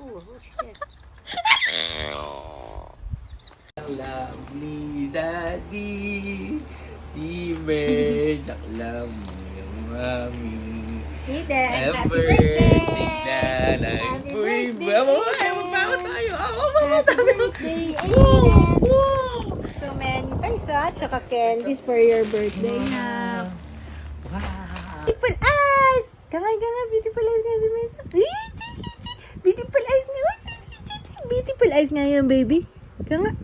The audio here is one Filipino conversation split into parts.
Oh, shit. Lovely daddy, si Medj, ang lovely ang mami. Eden, happy birthday birthday! na Happy Uy, birthday, magbago tayo! Happy birthday, Aiden! So many toys, tsaka candies for your birthday na. Wow! Beautiful eyes! Kakain ka nga, beautiful eyes nga si Mesha. Beautiful eyes nga. Beautiful eyes nga yung baby. Kanga.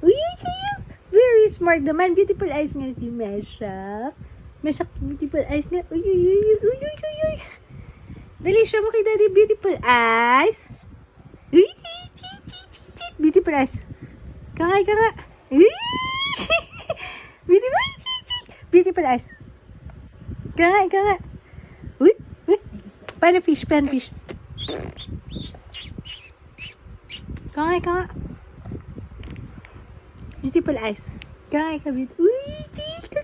Uy, kaya. Very smart naman. Beautiful eyes nga si Mesha. Mesha, beautiful eyes nga. Uy, uy, uy, uy, uy, uy, uy. Dali, show mo kay daddy. Beautiful eyes. Uy, beautiful eyes. Kangay ka nga. Beautiful eyes. Beautiful eyes. Kangay ka nga. Uy, uy. Pan fish. Kangay ka nga. Beautiful eyes. Kangay ka, beautiful. Uy,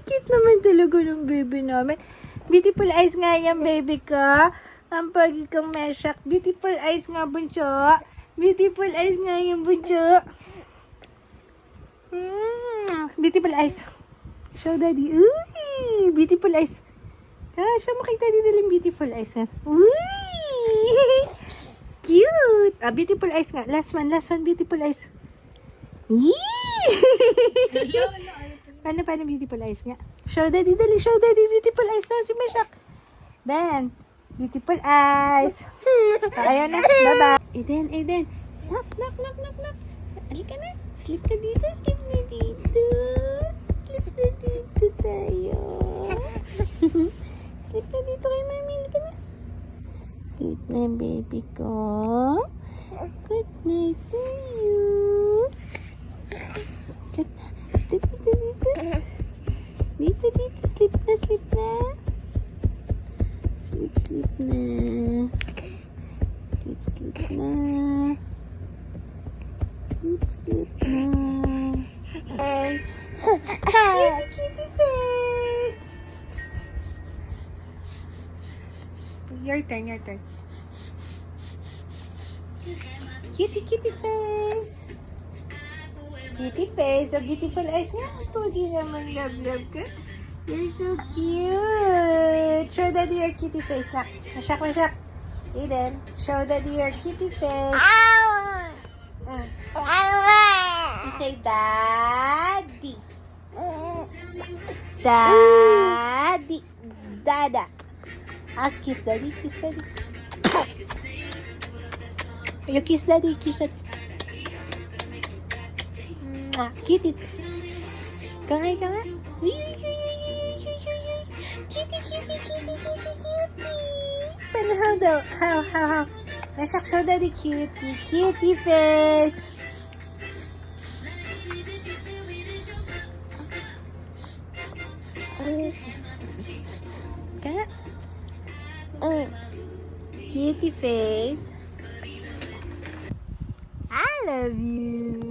cute naman talaga ng baby namin. Beautiful eyes nga yan, baby ka. Ang pagi kang Meshak. Beautiful eyes nga, bunso. Beautiful eyes nga yung bunso. Beautiful eyes. Show daddy. Uy, beautiful eyes. Show mo kay daddy dalang beautiful eyes. Uy, cute. Beautiful eyes nga. Last one, beautiful eyes. Paano beautiful eyes nga? Show daddy, beautiful eyes na si Meshak. Then, beautiful eyes. Ayaw na, bye-bye. Aiden. Knock. Halika na. Sleep ka dito, Sleep na dito tayo. Sleep na dito kay mami, halika na. Sleep na, baby ko. Good night to you. Sleep na. Dito. Dito. Sleep na. Sleep na. Sleep na. Guys. Kitty face. Your turn. Kitty face. Kitty face. So beautiful eyes nga. Pogi naman, love ka. You're so cute. Show daddy your kitty face na. Masak. Aiden, show daddy your kitty face. You say daddy. Daddy. Dada. Kiss daddy. You kiss daddy. Kitty. Kangay ka nga. Kitty. Pero how daw? How? Nasak, show daddy kitty face. Kaya? Kitty face. I love you.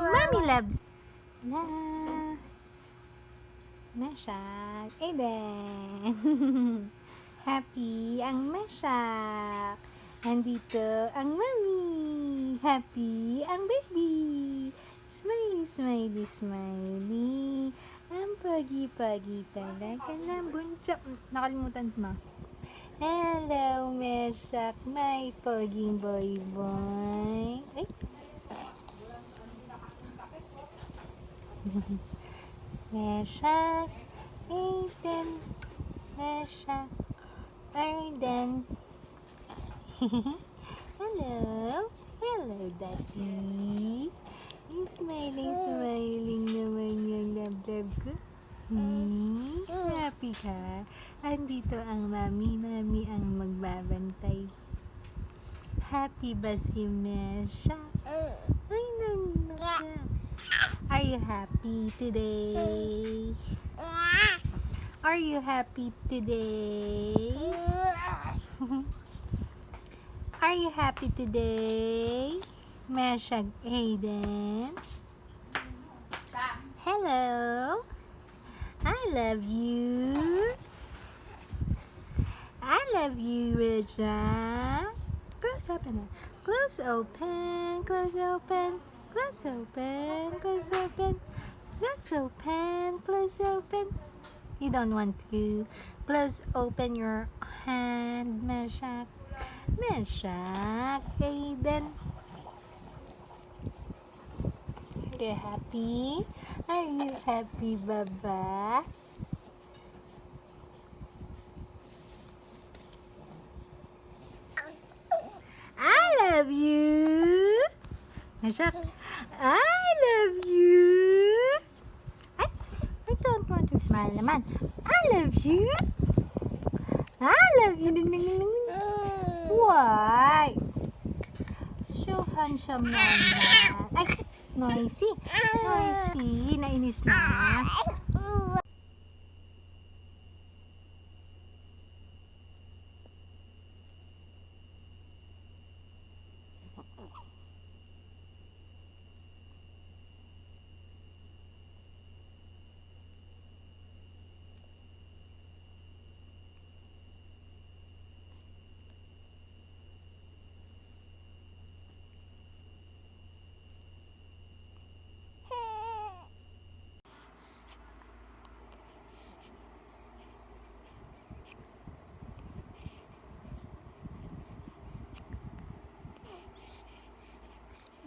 Mommy loves. Meshak. Aiden. Happy ang Meshak. Andito ang mami. Happy ang baby. Smiley. Ang pagi-pagi talaga ng bunso. Nakalimutan mo. Hello, Meshak. My poging boy. Ay. Meshak. Aiden. Meshak. Aiden. Hello, daddy. Yung smiling naman yung love ko. Happy ka? Andito ang mami ang magbabantay. Happy ba si Mesha? Ay, nanaka. Are you happy today? Are you happy today? Are you happy today? Mesha Aiden? Hello. I love you. I love you, Richard. Close open. Close open. Close open. Close open. Close open. Close open. Close open. You don't want to close open your hand, Meshach. Meshach, Aiden. Are you happy? Are you happy, Baba? I love you. Meshach, I love you. I don't want to smile naman. I love you. I love you. Ding, ding, ding, ding. Why? So handsome naman. Ay, noisy. Noisy. Nainis na.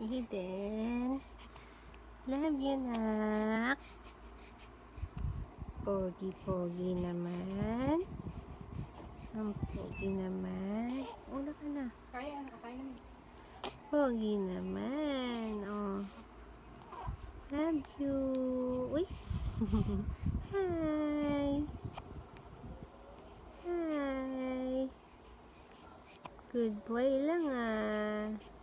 Eden. Love you, nak. Pogi-pogi naman. Ang pogi naman. Una ka na. Kaya na. Pogi naman. Oh. Love you. Uy. Hi. Hi. Good boy lang ah.